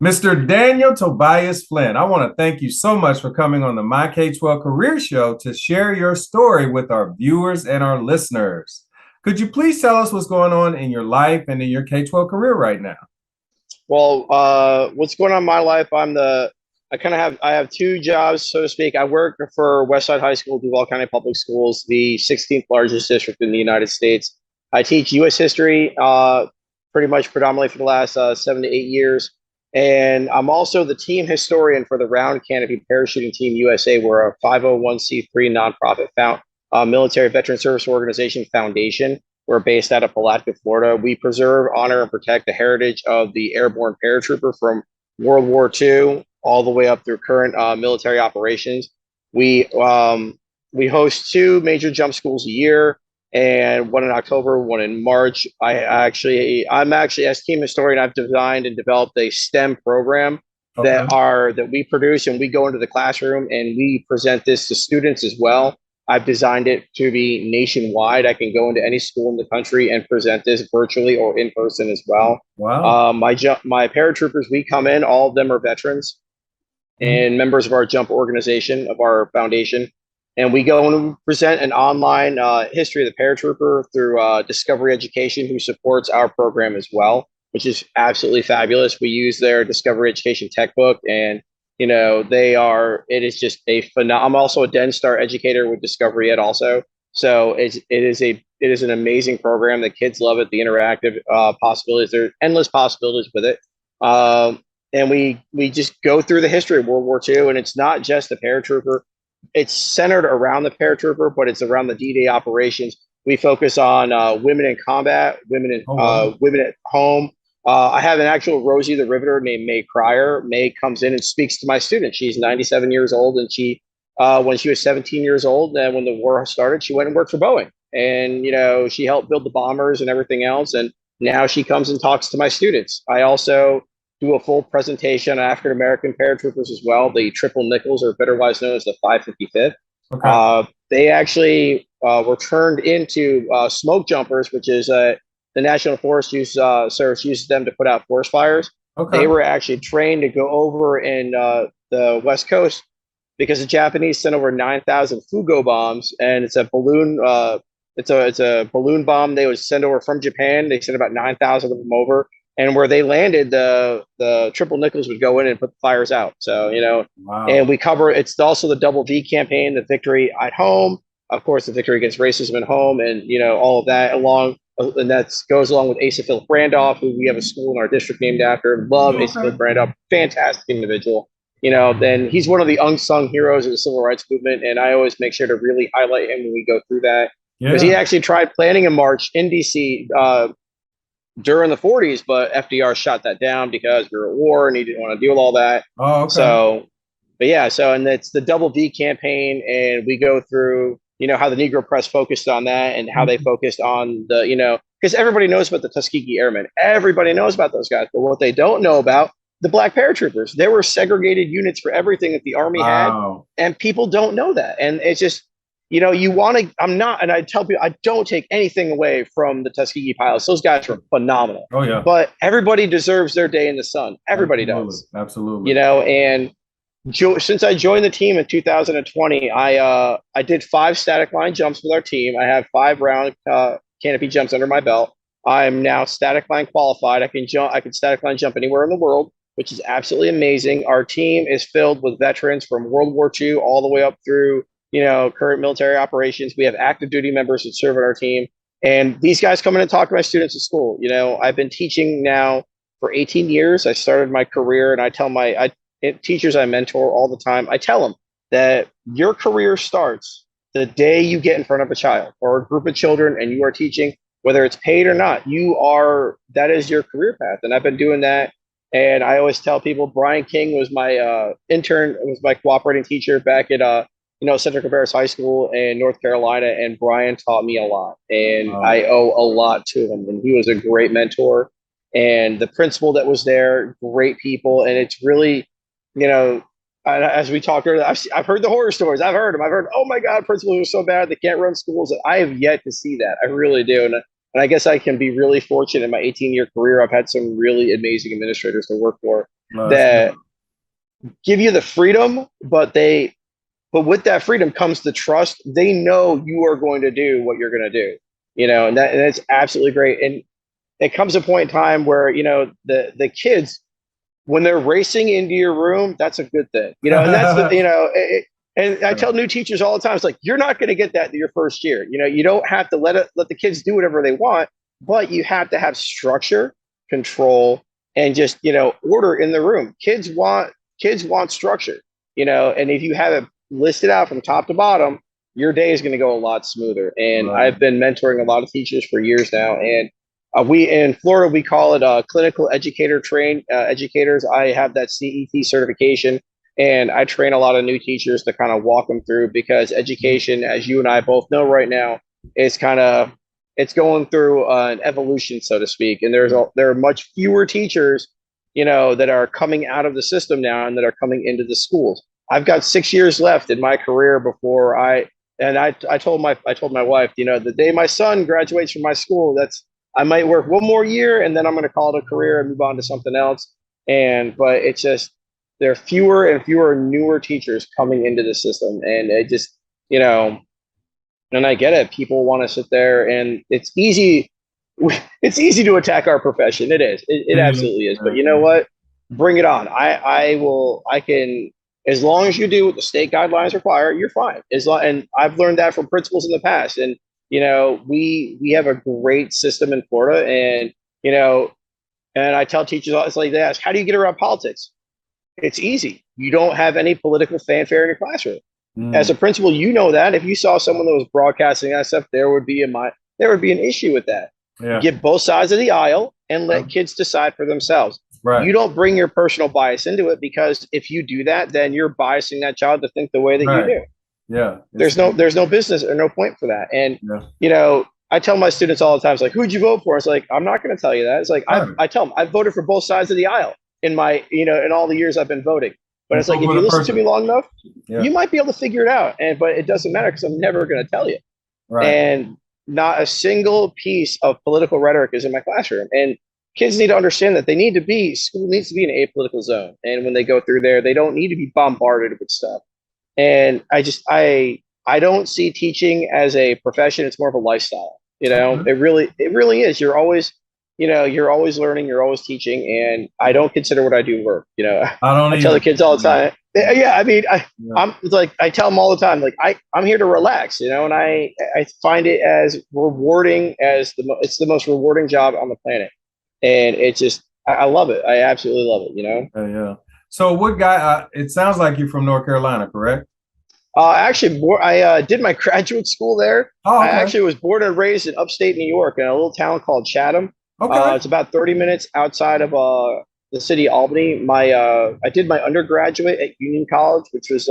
Mr. Daniel Tobias Flint, I want to thank you so much for coming on the My K12 Career Show to share your story with our viewers and our listeners. Could you please tell us what's going on in your life and in your K12 career right now? Well, what's going on in my life? I have two jobs, so to speak. I work for Westside High School, Duval County Public Schools, the 16th largest district in the United States. I teach U.S. history, pretty much predominantly for the last 7 to 8 years. And I'm also the team historian for the Round Canopy Parachuting Team USA. We're a 501c3 nonprofit military veteran service organization foundation. We're based out of Palatka, Florida. We preserve, honor, and protect the heritage of the airborne paratrooper from World War II all the way up through current military operations. We host two major jump schools a year, and one in October, one in March. I'm actually as team historian, I've designed and developed a STEM program that we produce, and we go into the classroom and we present this to students as well. I've designed it to be nationwide. I can go into any school in the country and present this virtually or in person as well. Wow. My paratroopers, we come in, all of them are veterans and members of our jump organization, of our foundation. And we go and present an online history of the paratrooper through Discovery Education, who supports our program as well, which is absolutely fabulous. We use their Discovery Education textbook, and it is just a phenomenal. I'm also a Den Star educator with Discovery Ed also. So it is an amazing program. The kids love it. The interactive possibilities, there's endless possibilities with it. And we just go through the history of World War II, and it's not just the paratrooper. It's centered around the paratrooper, but it's around the D-Day operations. We focus on women in combat, women at home. I have an actual Rosie the Riveter named May Cryer. May comes in and speaks to my students. She's 97 years old, and she, when she was 17 years old, and when the war started, she went and worked for Boeing. And, she helped build the bombers and everything else. And now she comes and talks to my students. I also do a full presentation on African-American paratroopers as well. The triple nickels, or otherwise known as the 555th. Okay. They actually were turned into smoke jumpers, which is the National Forest Service uses them to put out forest fires. Okay. They were actually trained to go over in the West Coast because the Japanese sent over 9,000 Fugo bombs, and it's a balloon. It's a balloon bomb they would send over from Japan. They sent about 9,000 of them over, and where they landed, the triple nickels would go in and put the fires out. So Wow. and we cover. It's also the Double V campaign, the victory at home, of course, the victory against racism at home, and all of that along. And that goes along with Asa Philip Randolph, who we have a school in our district named after. Love Asa Philip Randolph, fantastic individual. Then he's one of the unsung heroes of the civil rights movement, and I always make sure to really highlight him when we go through that, because he actually tried planning a march in DC during the 40s, but FDR shot that down because we were at war and he didn't want to deal with all that. Oh, okay. And it's the Double V campaign, and we go through how the Negro press focused on that, and how they focused on because everybody knows about the Tuskegee Airmen. Everybody knows about those guys. But what they don't know about, the black paratroopers, there were segregated units for everything that the Army had. And people don't know that. And it's just, and I tell people, I don't take anything away from the Tuskegee pilots. Those guys were phenomenal. Oh, yeah. But everybody deserves their day in the sun. Everybody does. Absolutely. And since I joined the team in 2020, I did 5 static line jumps with our team. I have 5 round canopy jumps under my belt. I'm now static line qualified. I can static line jump anywhere in the world, which is absolutely amazing. Our team is filled with veterans from World War II all the way up through current military operations. We have active duty members that serve on our team, and these guys come in and talk to my students at school. I've been teaching now for 18 years. I started my career, and I tell teachers I mentor all the time, I tell them that your career starts the day you get in front of a child or a group of children and you are teaching, whether it's paid or not. That is your career path. And I've been doing that. And I always tell people, Brian King was my intern, was my cooperating teacher back at Central Cabarrus High School in North Carolina, and Brian taught me a lot, and I owe a lot to him. And he was a great mentor, and the principal that was there, great people. And it's really, as we talked earlier, I've heard the horror stories. I've heard them. I've heard, oh my God, principals are so bad they can't run schools. I have yet to see that. I really do. And I guess I can be really fortunate in my 18-year career. I've had some really amazing administrators to work for. that give you the freedom, but with that freedom comes the trust. They know you are going to do what you're going to do, and that's absolutely great. And it comes a point in time where, the kids, when they're racing into your room, that's a good thing, and that's and I tell new teachers all the time, it's like, you're not going to get that in your first year. You don't have to let the kids do whatever they want, but you have to have structure, control, and just, order in the room. Kids want structure, and if you have it listed out from top to bottom, your day is going to go a lot smoother. And Right. I've been mentoring a lot of teachers for years now. And we in Florida, we call it clinical educator trained educators. I have that CET certification, and I train a lot of new teachers to kind of walk them through, because education, as you and I both know right now, is it's going through an evolution, so to speak. And there are much fewer teachers, that are coming out of the system now and that are coming into the schools. I've got 6 years left in my career before I told my wife, the day my son graduates from my school, I might work one more year and then I'm going to call it a career and move on to something else. But it's just, there are fewer and fewer newer teachers coming into the system. And it just, and I get it. People want to sit there, and it's easy. It's easy to attack our profession. It is. It absolutely is. But you know what? Bring it on. I can, as long as you do what the state guidelines require, you're fine. And I've learned that from principals in the past. And, we have a great system in Florida, and, and I tell teachers, it's like, they ask, how do you get around politics? It's easy. You don't have any political fanfare in your classroom. As a principal, that if you saw someone that was broadcasting that stuff, there would be an issue with that. Yeah. Get both sides of the aisle and let kids decide for themselves. Right. You don't bring your personal bias into it, because if you do that, then you're biasing that child to think the way that you do. Yeah. There's no business or no point for that. And, I tell my students all the time, it's like, who'd you vote for? It's like, I'm not going to tell you that. It's like, I tell them, I've voted for both sides of the aisle in my, in all the years I've been voting. But it's like, if you listen to me long enough, you might be able to figure it out. But it doesn't matter, because I'm never going to tell you. Right. And not a single piece of political rhetoric is in my classroom. And kids need to understand that school needs to be an apolitical zone. And when they go through there, they don't need to be bombarded with stuff. And I don't see teaching as a profession. It's more of a lifestyle. It really is. You're always learning, you're always teaching. And I don't consider what I do work. I tell the kids all the time. Yeah, I mean, I'm like, I tell them all the time, like, I'm here to relax, and I find it as rewarding as it's the most rewarding job on the planet. And it's just, I love it. I absolutely love it, Yeah. So what guy, it sounds like you're from North Carolina, correct? Actually, I did my graduate school there. Oh, okay. I actually was born and raised in upstate New York, in a little town called Chatham. Okay. It's about 30 minutes outside of the city of Albany. I did my undergraduate at Union College, which was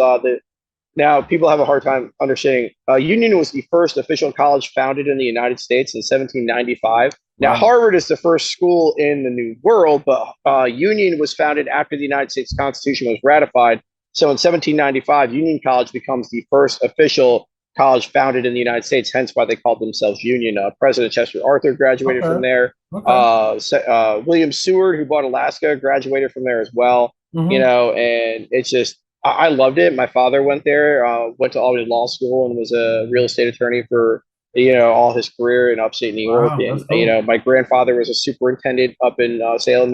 now people have a hard time understanding. Union was the first official college founded in the United States in 1795. Now, Wow. Harvard is the first school in the New World, but Union was founded after the United States Constitution was ratified. So in 1795, Union College becomes the first official college founded in the United States, hence why they called themselves Union. President Chester Arthur graduated from there. Okay. William Seward, who bought Alaska, graduated from there as well. And it's just, I loved it. My father went there, went to Albany Law School, and was a real estate attorney for, all his career in upstate New York. Wow, and, cool. My grandfather was a superintendent up in Salem,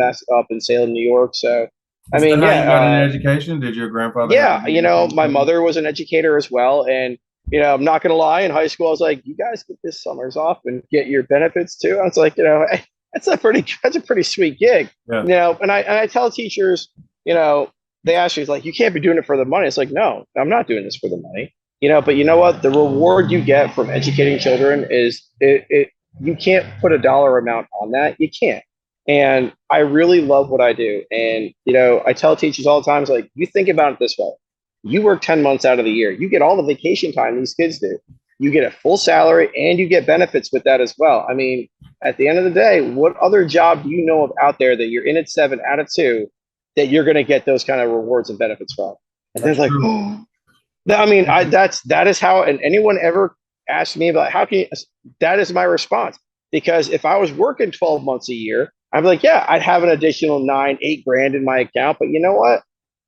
New York. So, I mean, you got an education? Did your grandfather? Yeah, my mother was an educator as well. And, I'm not going to lie, in high school, I was like, you guys get this summers off and get your benefits too. I was like, that's a pretty sweet gig. Yeah. And I tell teachers, they ask me, like, you can't be doing it for the money. It's like, no, I'm not doing this for the money. But you know what? The reward you get from educating children is you can't put a dollar amount on that. You can't. And I really love what I do. And, I tell teachers all the time, it's like, you think about it this way. You work 10 months out of the year. You get all the vacation time these kids do. You get a full salary and you get benefits with that as well. I mean, at the end of the day, what other job do you know of out there that you're in at 7 out of 2 that you're going to get those kind of rewards and benefits from? And they're like, oh. I mean, that is how, and anyone ever asked me about how can you, that is my response. Because if I was working 12 months a year, I'm like, yeah, I'd have an additional 8 grand in my account, but you know what?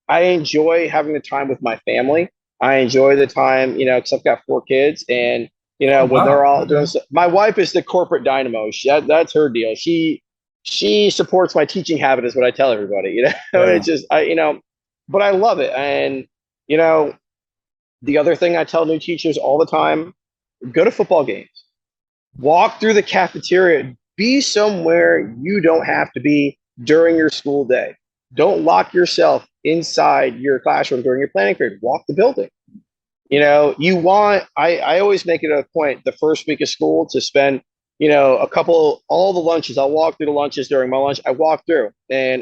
I enjoy having the time with my family. I enjoy the time, because I've got 4 kids, and Oh, when they're wow. all doing, Okay. my wife is the corporate dynamo. That's her deal. She supports my teaching habit, is what I tell everybody. Yeah. It's just but I love it. And you know, the other thing I tell new teachers all the time: go to football games, walk through the cafeteria, be somewhere you don't have to be during your school day. Don't lock yourself inside your classroom during your planning period. Walk the building. I always make it a point the first week of school to spend, all the lunches. I'll walk through the lunches during my lunch. I walk through, I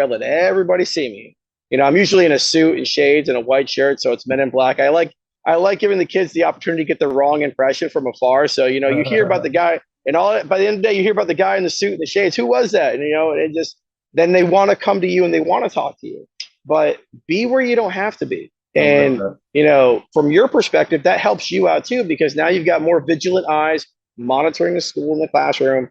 let everybody see me. I'm usually in a suit and shades and a white shirt, so it's men in black. I like giving the kids the opportunity to get the wrong impression from afar. So, you hear about the guy and by the end of the day, you hear about the guy in the suit and the shades. Who was that? And, it just, then they want to come to you and they want to talk to you, but be where you don't have to be. I like And, that. from your perspective, that helps you out too, because now you've got more vigilant eyes monitoring the school in the classroom.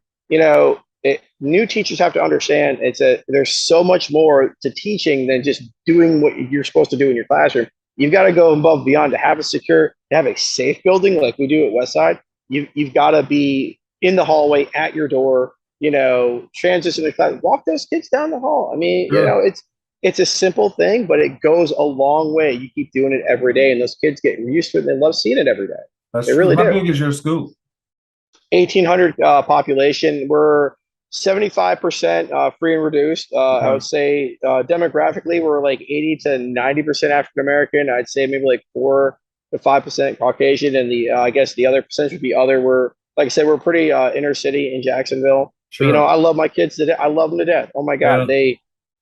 New teachers have to understand there's so much more to teaching than just doing what you're supposed to do in your classroom. You've got to go above and beyond to have to have a safe building like we do at Westside. You've got to be in the hallway at your door, transition to class, walk those kids down the hall. I mean, Sure. it's a simple thing, but it goes a long way. You keep doing it every day, and those kids get used to it, and they love seeing it every day. That's They true. really How do. big is your school? 1,800 population. We're 75% free and reduced. I Okay. would say demographically, we're like 80 to 90% African American. I'd say maybe like 4 to 5% Caucasian, and I guess the other percentage would be other. We're, like I said, we're pretty inner city in Jacksonville. But Sure. I love my kids to death. I love them to death. Oh my God, Yeah.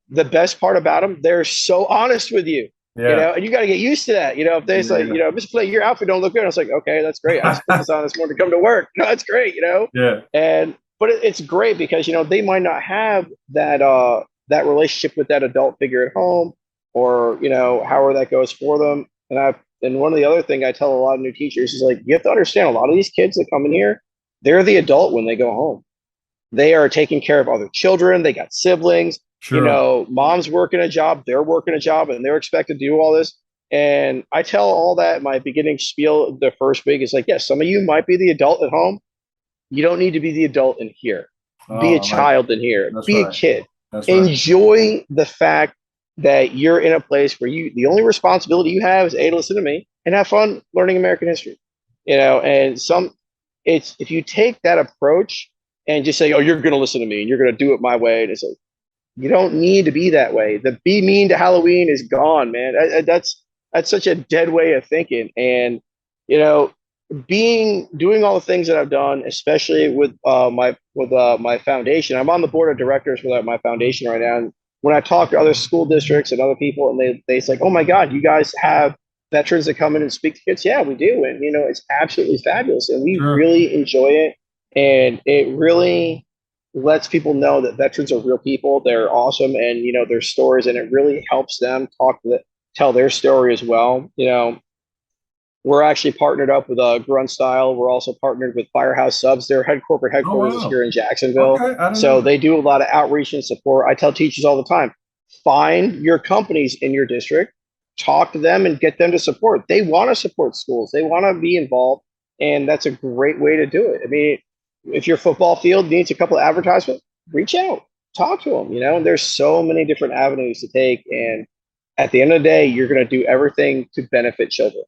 the best part about them, they're so honest with you. Yeah. And you got to get used to that. If they say, Yeah. Mr. Flint, your outfit don't look good. I was like, okay, that's great. I just put this on this morning to come to work. No, that's great. Yeah. And but it's great because they might not have that relationship with that adult figure at home, or however that goes for them. And one of the other thing I tell a lot of new teachers is, like, you have to understand, a lot of these kids that come in here, they're the adult when they go home. They are taking care of other children. They got siblings. Sure. Mom's working a job, they're working a job, and they're expected to do all this. And I tell all that in my beginning spiel the first week is like, yes, some of you might be the adult at home. You don't need to be the adult in here. Be Oh, a I like child in here. that's Be a right. kid. That's right. Enjoy the fact that you're in a place where the only responsibility you have is to listen to me and have fun learning American history. And it's if you take that approach and just say, oh, you're going to listen to me and you're going to do it my way, and it's like, you don't need to be that way. The be mean to Halloween is gone, man. That's such a dead way of thinking. And you know, doing all the things that I've done, especially with my foundation. I'm on the board of directors for my foundation right now. And when I talk to other school districts and other people, and they say, "Oh my God, you guys have veterans that come in and speak to kids." Yeah, we do, and it's absolutely fabulous, and we Sure. really enjoy it. And it really lets people know that veterans are real people. They're awesome, and their stories, and it really helps them tell their story as well. We're actually partnered up with Grunt Style. We're also partnered with Firehouse Subs. Their corporate Oh, headquarters is wow. here in Jacksonville. Okay. I didn't know So that. they do a lot of outreach and support. I tell teachers all the time, find your companies in your district, talk to them and get them to support. They want to support schools. They want to be involved. And that's a great way to do it. I mean, if your football field needs a couple of advertisements, reach out, talk to them, and there's so many different avenues to take. And at the end of the day, you're going to do everything to benefit children.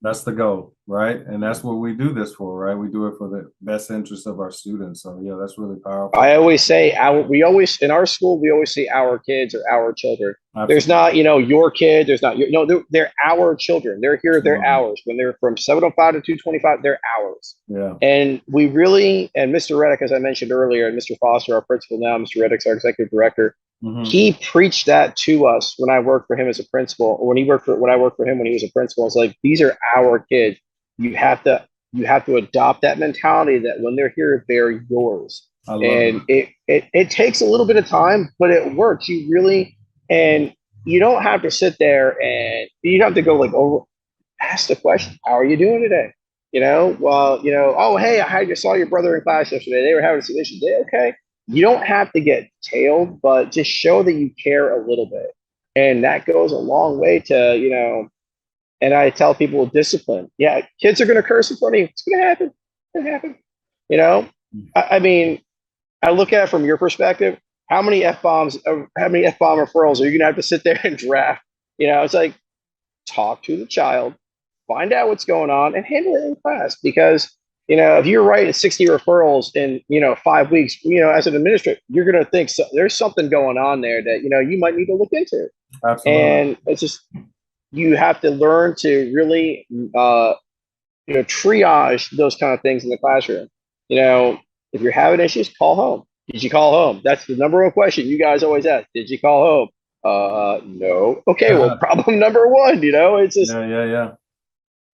That's the goal, right? And that's what we do this for, right? We do it for the best interest of our students. So yeah, that's really powerful. I always say in our school, we always say our kids or our children. There's Absolutely. not, your kid, there's not your, no, they're our children. They're here, they're Absolutely. ours. When they're from 7:05 to 2:25, they're ours. Yeah. And Mr. Reddick, as I mentioned earlier, and Mr. Foster, our principal now, Mr. Reddick's our executive director. Hmm. He preached that to us when I worked for him as a principal, or when I worked for him when he was a principal. It's like, these are our kids. You have to adopt that mentality that when they're here, they're yours. I love And it. it takes a little bit of time, but it works. And you don't have to sit there, and you don't have to go like over, ask the question, how are you doing today? Oh, hey, I just saw your brother in class yesterday. They were having some issues. Okay. you don't have to get tailed, but just show that you care a little bit. And that goes a long way to, and I tell people discipline. Yeah, kids are going to curse in front of you. It's going to happen. It's going to happen. You know, I mean, I look at it from your perspective. How many F-bomb referrals are you going to have to sit there and draft? It's like, talk to the child, find out what's going on, and handle it in class. Because, if you're writing 60 referrals in, 5 weeks, as an administrator, you're going to think there's something going on there that, you might need to look into. Absolutely. And it's just, you have to learn to really, triage those kind of things in the classroom. If you're having issues, call home. Did you call home? That's the number one question you guys always ask. Did you call home? No. Okay, well, problem number one, it's just, yeah.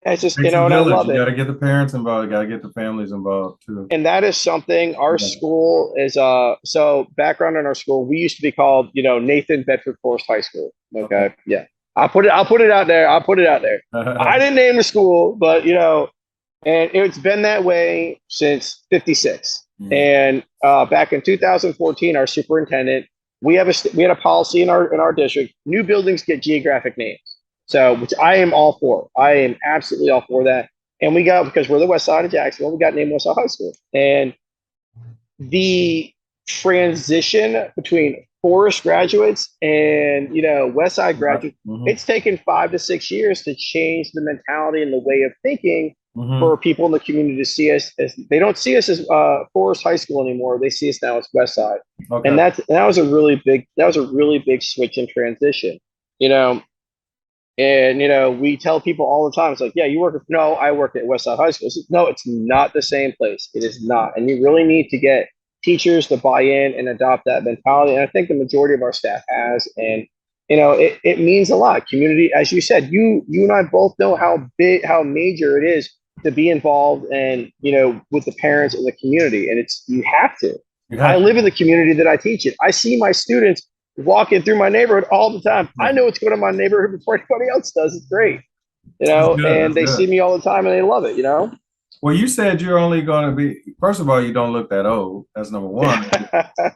It's just, and I love it. You got to get the parents involved. You got to get the families involved too. And that is something our school is, so background in our school, we used to be called, Nathan Bedford Forest High School. Okay. Yeah. I'll put it out there. I didn't name the school, but, and it's been that way since 56. And back in 2014, our superintendent, we had a policy in our district. New buildings get geographic names, so which I am all for. I am absolutely all for that. And because we're the west side of Jacksonville, we got named West Side High School. And the transition between Forest graduates and West Side graduates, it's taken 5 to 6 years to change the mentality and the way of thinking. For people in the community to see us as they don't see us as Forest High School anymore. They see us now as West Side, and that was a really big switch in transition, And we tell people all the time, it's like, yeah, I work at West Side High School. No, it's not the same place. It is not, and you really need to get teachers to buy in and adopt that mentality. And I think the majority of our staff has, and it means a lot. Community, as you said, you and I both know how major it is to be involved and, with the parents and the community. And you have to. I live in the community that I teach in. I see my students walking through my neighborhood all the time. I know what's going on in my neighborhood before anybody else does. It's great. And they see me all the time and they love it, Well, you said you're only going to be, first of all, you don't look that old. That's number one.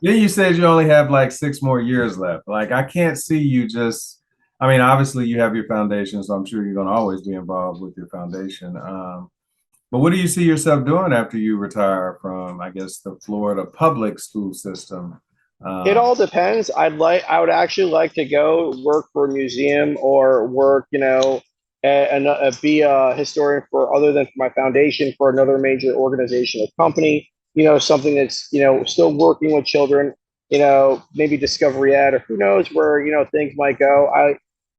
Then you said you only have like 6 more years left. Like, I can't see you obviously you have your foundation, so I'm sure you're going to always be involved with your foundation. But what do you see yourself doing after you retire from, I guess, the Florida public school system? It all depends. I would actually like to go work for a museum or work, and be a historian other than for my foundation, for another major organization or company, something that's, still working with children, maybe Discovery Ed, or who knows where, things might go.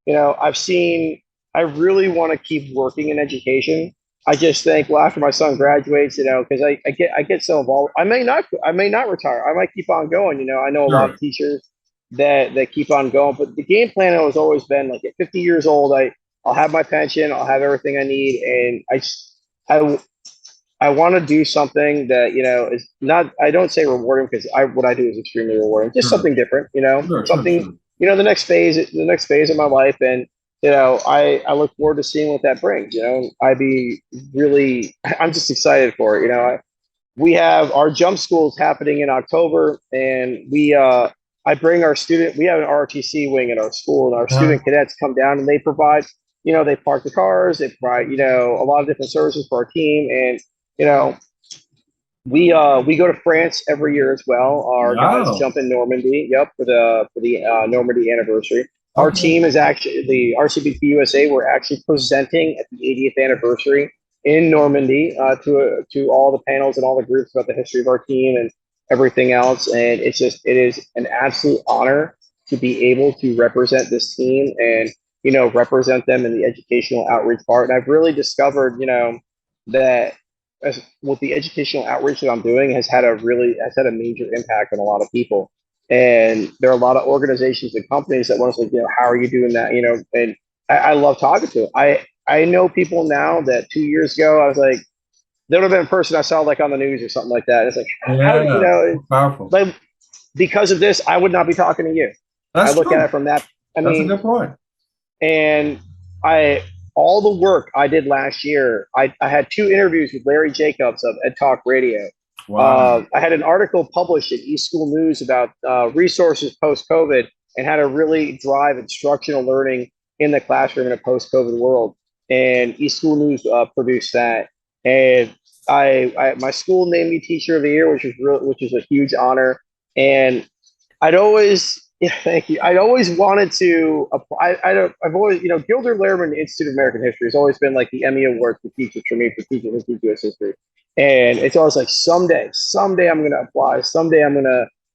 I really want to keep working in education. I just think, well, after my son graduates, because I get so involved, I may not retire. I might keep on going. I know a lot of teachers that keep on going, but the game plan has always been like, at 50 years old, I'll have my pension, I'll have everything I need, and I want to do something that is not. I don't say rewarding, because what I do is extremely rewarding. Just something different, something. The next phase of my life, and I look forward to seeing what that brings. I'm just excited for it. We have our jump schools happening in October, and I bring our we have an ROTC wing at our school, and our student cadets come down and they provide, they park the cars, they provide, a lot of different services for our team. And, we go to France every year as well. Our guys jump in Normandy, for the Normandy anniversary. Our team is actually, the RCPT-USA, we're actually presenting at the 80th anniversary in Normandy to all the panels and all the groups about the history of our team and everything else. And it is an absolute honor to be able to represent this team and, represent them in the educational outreach part. And I've really discovered, that with the educational outreach that I'm doing has had a major impact on a lot of people. And there are a lot of organizations and companies that want to say, how are you doing that? And I love talking to them. I know people now that 2 years ago, I was like, there would have been a person I saw like on the news or something like that. It's like, powerful. Like, because of this, I would not be talking to you. I look at it from that. That's a good point. And all the work I did last year, I had 2 interviews with Larry Jacobs of Ed Talk Radio. Wow. I had an article published in eSchool News about resources post-COVID and how to really drive instructional learning in the classroom in a post-COVID world. And eSchool News produced that. And my school named me Teacher of the Year, which is a huge honor. And I'd always, yeah, thank you. I'd always wanted to apply. I've always, Gilder Lehrman Institute of American History has always been like the Emmy Award for teachers for me for teaching history, U.S. history. And it's always like someday I'm going to apply. Someday and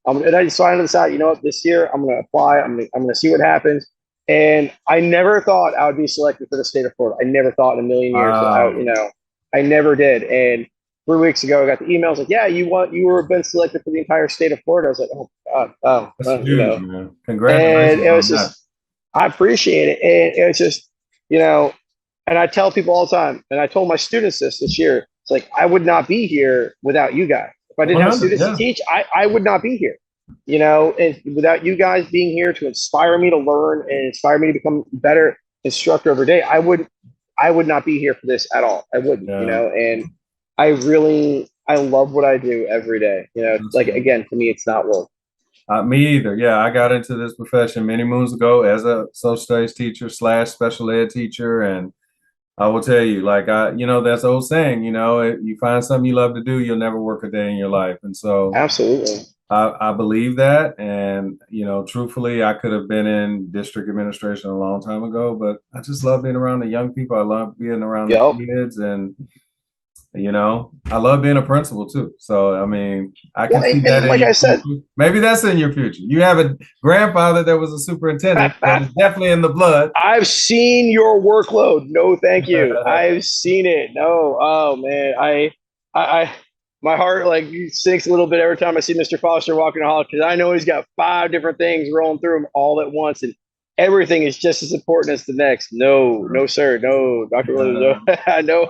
I decided this out. You know what? This year I'm going to apply. I'm going to see what happens. And I never thought I would be selected for the state of Florida. I never thought in a million years that I never did. And 3 weeks ago, I got the emails like, yeah, you were been selected for the entire state of Florida. I was like, oh God, That's huge, man. Congratulations. And it was just, I appreciate it. And it was just, and I tell people all the time, and I told my students this year, it's like, I would not be here without you guys. If I didn't have students to teach, I would not be here, and without you guys being here to inspire me to learn and inspire me to become a better instructor every day, I would not be here for this at all. I wouldn't, and I love what I do every day. Like, again, for me, it's not work. Me either. Yeah, I got into this profession many moons ago as a social studies teacher / special ed teacher. And I will tell you, like, that's the old saying, if you find something you love to do, you'll never work a day in your life. And so absolutely, I believe that. And, truthfully, I could have been in district administration a long time ago, but I just love being around the young people. I love being around the kids, and I love being a principal too. So, I mean, I can see that. Like I said, maybe that's in your future. You have a grandfather that was a superintendent. That is definitely in the blood. I've seen your workload. No, thank you. I've seen it. No, oh man, I my heart like sinks a little bit every time I see Mr. Foster walking the hall, because I know he's got 5 different things rolling through him all at once, and everything is just as important as the next. No, sir. No, Dr. Williams. No.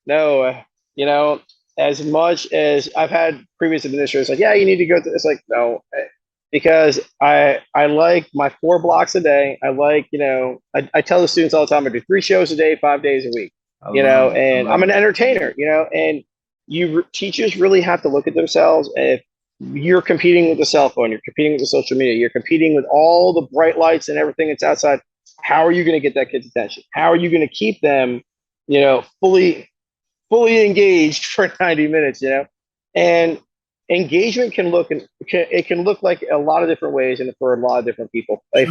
No, as much as I've had previous administrators like, yeah, you need to go through. It's like, no, because I like my 4 blocks a day. I like, I tell the students all the time, I do 3 shows a day, 5 days a week, and I'm an entertainer, and teachers really have to look at themselves. If you're competing with the cell phone, you're competing with the social media, you're competing with all the bright lights and everything that's outside, how are you going to get that kid's attention? How are you going to keep them, fully engaged for 90 minutes, and engagement can look like a lot of different ways and for a lot of different people. Like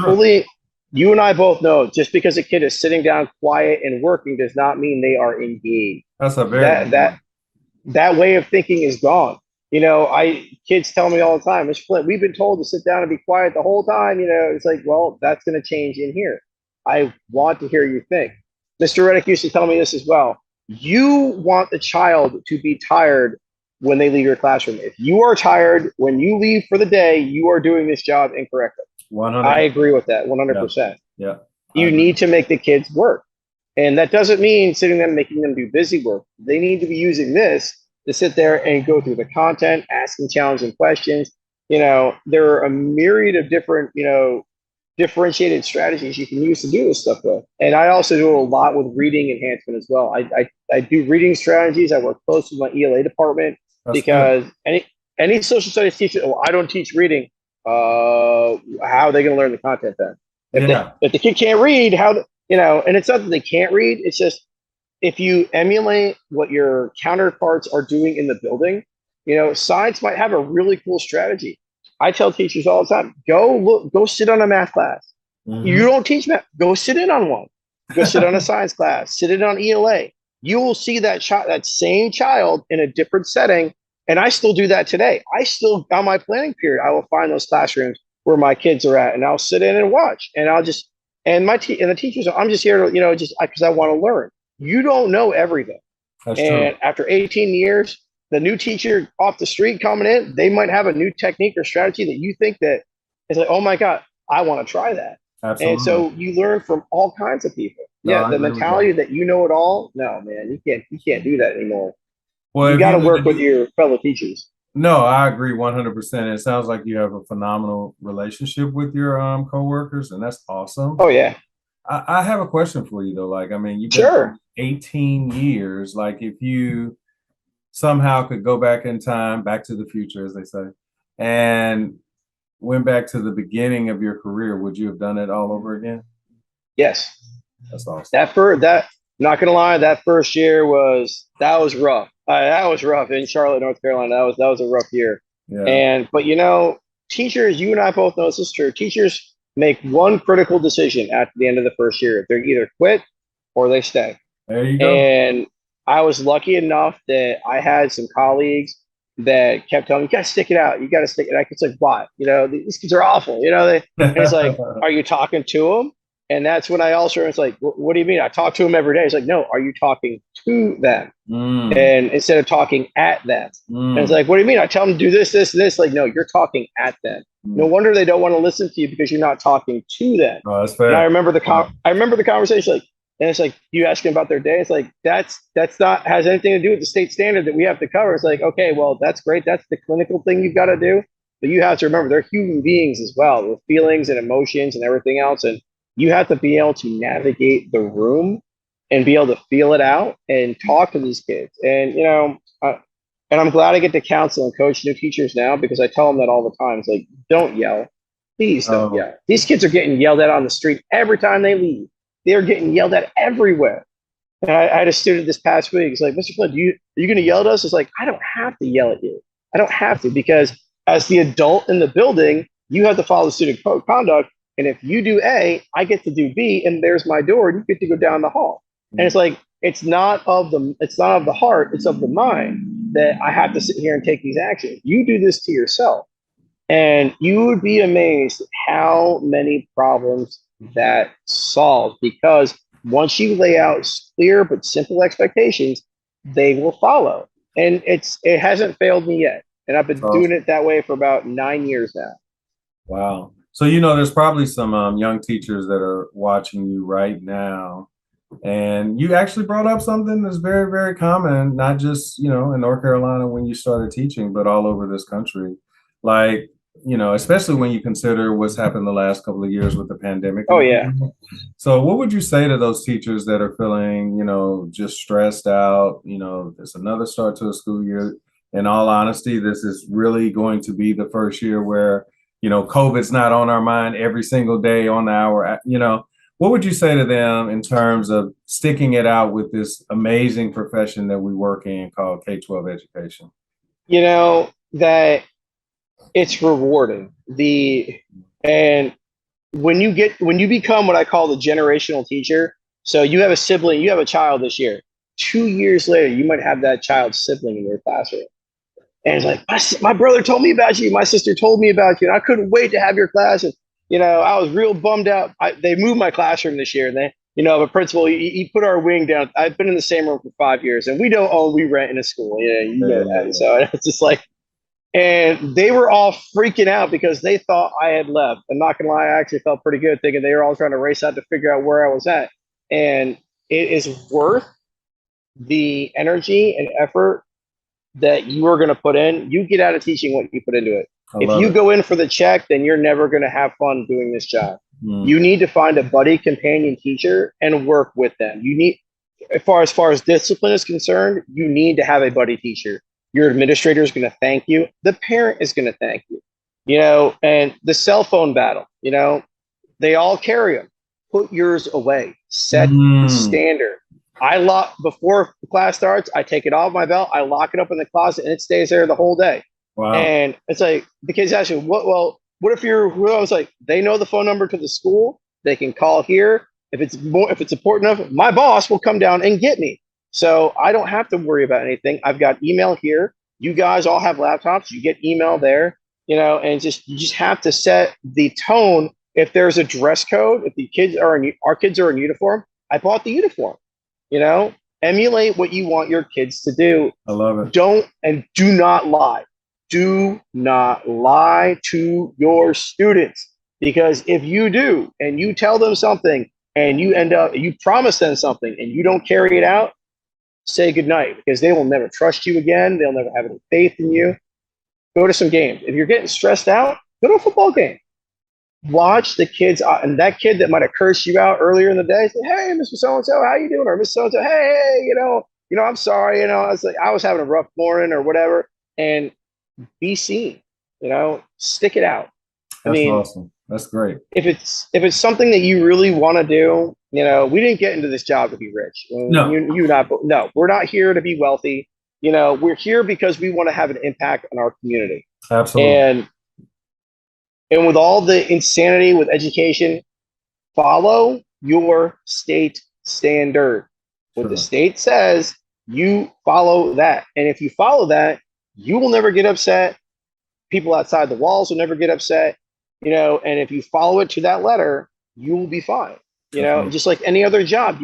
you and I both know, just because a kid is sitting down quiet and working does not mean they are engaged. That's a very that way of thinking is gone. Kids tell me all the time, Mr. Flint, we've been told to sit down and be quiet the whole time. It's like, well, that's going to change in here. I want to hear you think. Mr. Reddick used to tell me this as well. You want the child to be tired when they leave your classroom. If you are tired when you leave for the day, you are doing this job incorrectly. 100%. I agree with that 100%. Yeah. You need to make the kids work. And that doesn't mean sitting them, making them do busy work. They need to be using this to sit there and go through the content, asking challenging questions. There are a myriad of different, differentiated strategies you can use to do this stuff with. And I also do a lot with reading enhancement as well. I do reading strategies. I work close with my ELA department. That's because good. any social studies teacher, I don't teach reading. How are they going to learn the content then? If the kid can't read, and it's not that they can't read. It's just, if you emulate what your counterparts are doing in the building, science might have a really cool strategy. I tell teachers all the time, go sit on a math class. Mm-hmm. You don't teach math, go sit in on one. Go sit on a science class, sit in on ELA. You will see that same child in a different setting. And I still do that today. On my planning period, I will find those classrooms where my kids are at, and I'll sit in and watch. And I'll just, and the teachers, I'm just here to, just because I want to learn. You don't know everything. That's and true. After 18 years, the new teacher off the street coming in, they might have a new technique or strategy that you think that is like, oh my God, I want to try that. Absolutely. And so you learn from all kinds of people. No, the mentality that you know it all, no, man, you can't do that anymore. Well, you got to work with your fellow teachers. No, I agree 100%. It sounds like you have a phenomenal relationship with your coworkers, and that's awesome. Oh yeah. I have a question for you though. Like, I mean, you've been 18 years. Like, if you somehow could go back in time, back to the future, as they say, and went back to the beginning of your career, would you have done it all over again? Yes. That's awesome. That not gonna lie, that first year was rough. That was rough in Charlotte, North Carolina. That was a rough year. Yeah. But teachers, you and I both know this is true. Teachers make one critical decision at the end of the first year. They're either quit or they stay. There you go. And I was lucky enough that I had some colleagues that kept telling me, "You gotta stick it out. You gotta stick it out." It's like, why? These kids are awful. And it's like, are you talking to them? And that's when I also was like, what do you mean? I talk to them every day. It's like, no, are you talking to them? And instead of talking at them. And it's like, what do you mean? I tell them to do this, this, this. Like, no, you're talking at them. No wonder they don't want to listen to you because you're not talking to them. Oh, that's fair. And I remember the conversation, like, and it's like, you asking about their day. It's like, that's not has anything to do with the state standard that we have to cover. It's like, okay, well, that's great. That's the clinical thing you've got to do. But you have to remember they're human beings as well with feelings and emotions and everything else. And you have to be able to navigate the room and be able to feel it out and talk to these kids. And, and I'm glad I get to counsel and coach new teachers now because I tell them that all the time. It's like, don't yell. Please don't yell. These kids are getting yelled at on the street every time they leave. They're getting yelled at everywhere. And I had a student this past week. He's like, "Mr. Flint, are you going to yell at us?" It's like, I don't have to yell at you. I don't have to, because as the adult in the building, you have to follow the student code of conduct. And if you do A, I get to do B, and there's my door, and you get to go down the hall. And it's like, it's not of the heart, it's of the mind that I have to sit here and take these actions. You do this to yourself. And you would be amazed at how many problems that solves, because once you lay out clear but simple expectations, they will follow. And it hasn't failed me yet. And I've been doing it that way for about 9 years now. Wow. So, there's probably some young teachers that are watching you right now. And you actually brought up something that's very, very common, not just, in North Carolina when you started teaching, but all over this country. Like, especially when you consider what's happened the last couple of years with the pandemic. Oh, yeah. So what would you say to those teachers that are feeling, just stressed out? There's another start to a school year. In all honesty, this is really going to be the first year where, COVID's not on our mind every single day on the hour. What would you say to them in terms of sticking it out with this amazing profession that we work in called K-12 education? That it's rewarding. And when you become what I call the generational teacher, so you have a sibling, you have a child this year, 2 years later, you might have that child's sibling in your classroom. And it's like, my brother told me about you, my sister told me about you, and I couldn't wait to have your class. And, I was real bummed out. They moved my classroom this year, and the principal, he put our wing down. I've been in the same room for 5 years, and we don't own, we rent in a school. You know that. So it's just like, and they were all freaking out because they thought I had left. I'm not gonna lie, I actually felt pretty good thinking they were all trying to race out to figure out where I was at. And it is worth the energy and effort that you are going to put in. You get out of teaching what you put into it. If you go in for the check, then you're never going to have fun doing this job. You need to find a buddy companion teacher and work with them. You need, as far as discipline is concerned, you need to have a buddy teacher. Your administrator is going to thank you. The parent is going to thank you. And the cell phone battle, they all carry them. Put yours away. Set the standard. Before class starts, I take it off my belt, I lock it up in the closet, and it stays there the whole day. Wow. And it's like, the kids ask you, what if I was like, they know the phone number to the school, they can call here. If it's important enough, my boss will come down and get me. So I don't have to worry about anything. I've got email here. You guys all have laptops, you get email there, and you just have to set the tone. If there's a dress code, if our kids are in uniform, I bought the uniform. Emulate what you want your kids to do. I love it. Do not lie. Do not lie to your students, because if you do and you tell them something and you promise them something and you don't carry it out, say goodnight, because they will never trust you again. They'll never have any faith in you. Go to some games. If you're getting stressed out, go to a football game. Watch the kids, and that kid that might have cursed you out earlier in the day, say, "Hey, Mr. So-and-so, how you doing?" Or "Miss So-and-so, hey, I'm sorry, I was having a rough morning or whatever, and be seen, stick it out. I That's mean, awesome. That's great. if it's something that you really want to do, we didn't get into this job to be rich. No, No, we're not here to be wealthy. We're here because we want to have an impact on our community. absolutely. And with all the insanity with education, follow your state standard. What the Sure. state says, you follow that. And if you follow that, you will never get upset. People outside the walls will never get upset. And if you follow it to that letter, you will be fine. Definitely. Just like any other job,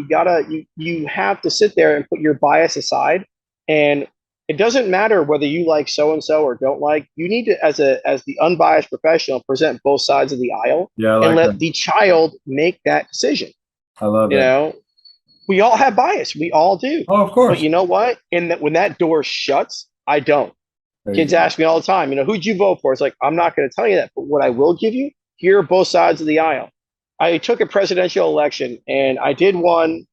you have to sit there and put your bias aside. And it doesn't matter whether you like so and so or don't like. You need to, as the unbiased professional, present both sides of the aisle Yeah, I and like let that. the child make that decision. I love You that. know, we all have bias. We all do. Oh, of But course. you know what? When that door shuts, I don't. There you Kids go. ask me all the time, who'd you vote for? It's like, I'm not going to tell you that. But what I will give you, here are both sides of the aisle. I took a presidential election and I did one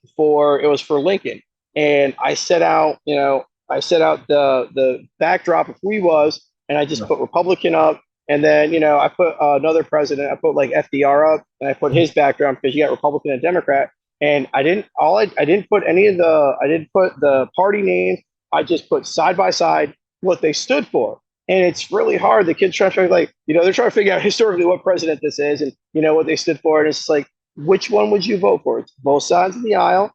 it was for Lincoln. And I set out, the backdrop of who he was, and I just Yeah. put Republican up. And then, I put another president, I put like FDR up, and I put his background because you got Republican and Democrat. And I didn't put I didn't put the party names. I just put side by side what they stood for. And it's really hard. The kids trying to they're trying to figure out historically what president this is and what they stood for. And it's just like, which one would you vote for? It's both sides of the aisle.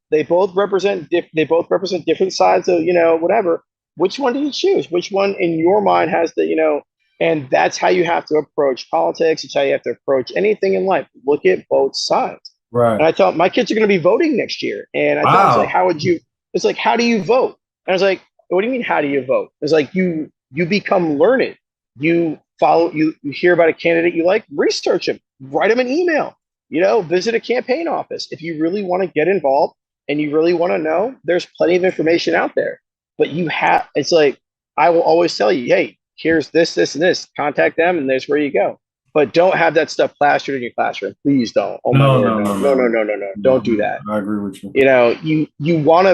They both represent different sides of whatever. Which one do you choose? Which one in your mind has the and that's how you have to approach politics. It's how you have to approach anything in life. Look at both sides. Right. And I thought my kids are going to be voting next year. And I thought, it's like, Wow. it's like, how do you vote? And I was like, what do you mean, how do you vote? It's like, you become learned. You hear about a candidate you like, research him, write him an email, visit a campaign office. If you really want to get involved and you really want to know, there's plenty of information out there. But it's like, I will always tell you, hey, here's this, this, and this. Contact them, and there's where you go. But don't have that stuff plastered in your classroom. Please don't. Oh my Lord, no. Don't do that. I agree with you. You want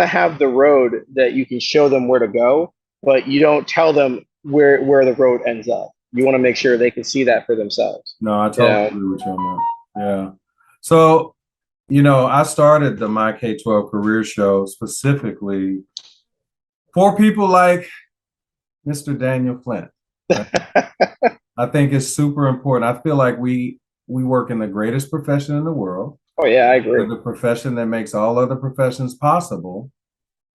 to have the road that you can show them where to go, but you don't tell them where the road ends up. You want to make sure they can see that for themselves. No, I totally agree with you on that. Yeah. So, I started the My K12 Career Show specifically for people like Mr. Daniel Flint. I think it's super important. I feel like we work in the greatest profession in the world. Oh yeah, I agree. The profession that makes all other professions possible.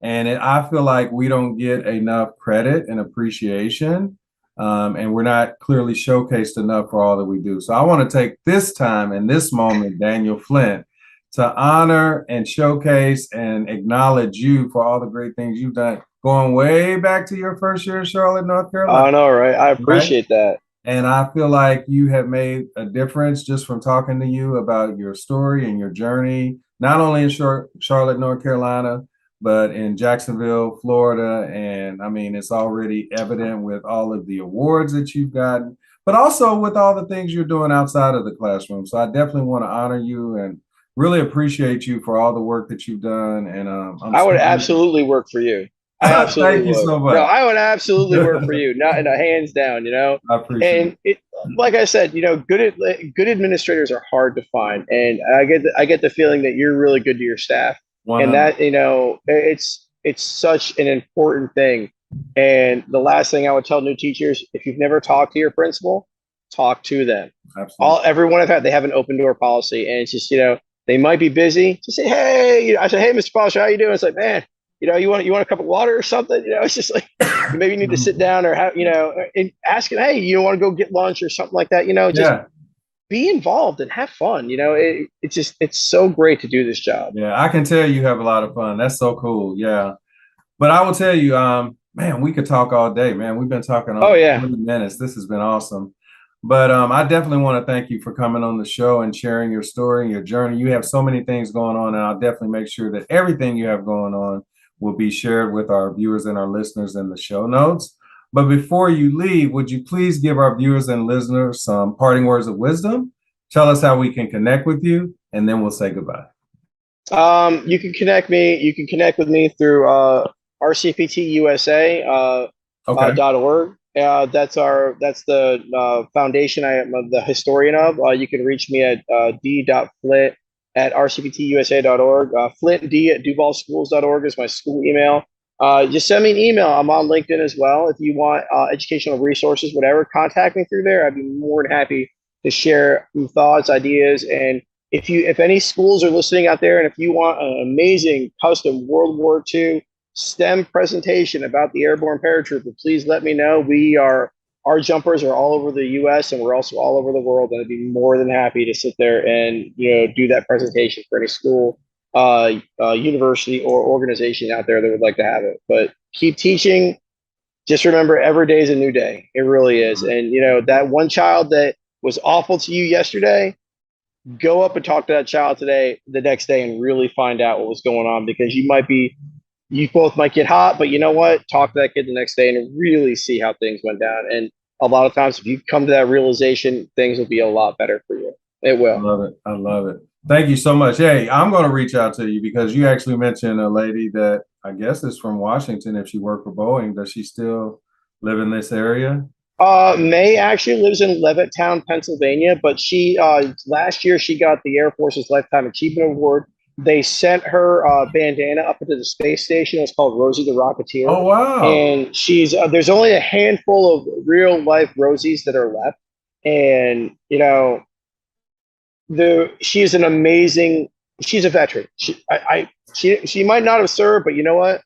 And I feel like we don't get enough credit and appreciation. And we're not clearly showcased enough for all that we do. So I want to take this time and this moment, Daniel Flint, to honor and showcase and acknowledge you for all the great things you've done, going way back to your first year in Charlotte, North Carolina. I know, right? I appreciate that. And I feel like you have made a difference just from talking to you about your story and your journey, not only in Charlotte, North Carolina, but in Jacksonville, Florida. And I mean, it's already evident with all of the awards that you've gotten, but also with all the things you're doing outside of the classroom. So I definitely want to honor you and really appreciate you for all the work that you've done. And I would absolutely work for you. I absolutely Thank you would. so much. No, I would absolutely work for you. Not hands down, I appreciate And it, like I said, good administrators are hard to find, and I get the feeling that you're really good to your staff, 100. and that it's such an important thing. And the last thing I would tell new teachers: if you've never talked to your principal, talk to them. Absolutely. Everyone I've had, they have an open door policy, and it's just they might be busy. Just say, hey, I say, hey, Mr. Foster, how you doing? It's like, man. You want a cup of water or something? It's just like maybe you need to sit down or have, and ask him, hey, you want to go get lunch or something like that? Just be involved and have fun. It's so great to do this job. Yeah, I can tell you have a lot of fun. That's so cool. Yeah. But I will tell you, man, we could talk all day, man. We've been talking all 20 minutes. This has been awesome. But I definitely want to thank you for coming on the show and sharing your story and your journey. You have so many things going on, and I'll definitely make sure that everything you have going on will be shared with our viewers and our listeners in the show notes. But before you leave, would you please give our viewers and listeners some parting words of wisdom? Tell us how we can connect with you, and then we'll say goodbye. You can connect me. You can connect with me through RCPT-USA Okay. .org. That's the foundation I am the historian of. You can reach me at d.flint at rcptusa.org. Flint D at duvalschools.org is my school email. Just send me an email. I'm on LinkedIn as well. If you want educational resources, whatever, contact me through there. I'd be more than happy to share thoughts, ideas, and if any schools are listening out there, and if you want an amazing custom World War II STEM presentation about the airborne paratrooper, please let me know. Our jumpers are all over the U.S. and we're also all over the world, and I'd be more than happy to sit there and do that presentation for any school, university, or organization out there that would like to have it. But keep teaching. Just remember, every day is a new day. It really is. And that one child that was awful to you yesterday, go up and talk to that child the next day, and really find out what was going on, because you both might get hot, but you know what? Talk to that kid the next day and really see how things went down. And a lot of times, if you come to that realization, things will be a lot better for you. It will. I love it. I love it. Thank you so much. Hey, I'm going to reach out to you because you actually mentioned a lady that I guess is from Washington. If she worked for Boeing, does she still live in this area? May actually lives in Levittown, Pennsylvania, but she last year she got the Air Force's Lifetime Achievement Award. They sent her bandana up into the space station. It's called Rosie the Rocketeer. Oh, wow. And she's there's only a handful of real life Rosies that are left. And she's an amazing, she's a veteran. She might not have served, but you know what?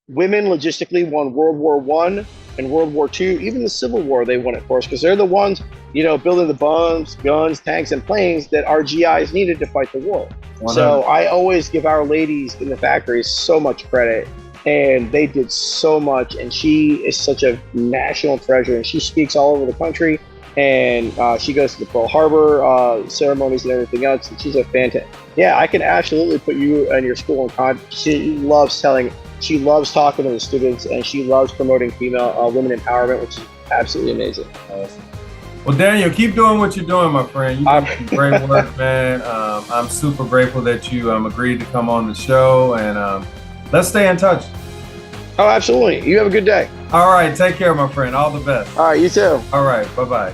Women logistically won World War I and World War II, even the Civil War, they won it for us, because they're the ones, building the bombs, guns, tanks, and planes that our GIs needed to fight the war. 100. So I always give our ladies in the factories so much credit, and they did so much, and she is such a national treasure, and she speaks all over the country, and she goes to the Pearl Harbor ceremonies and everything else, and she's a fantastic. Yeah, I can absolutely put you and your school in contact. She loves talking to the students, and she loves promoting female women empowerment, which is absolutely amazing. Awesome. Well, Daniel, keep doing what you're doing, my friend. You're doing some great work, man. I'm super grateful that you agreed to come on the show, and let's stay in touch. Oh, absolutely. You have a good day. All right. Take care, my friend. All the best. All right. You too. All right. Bye-bye.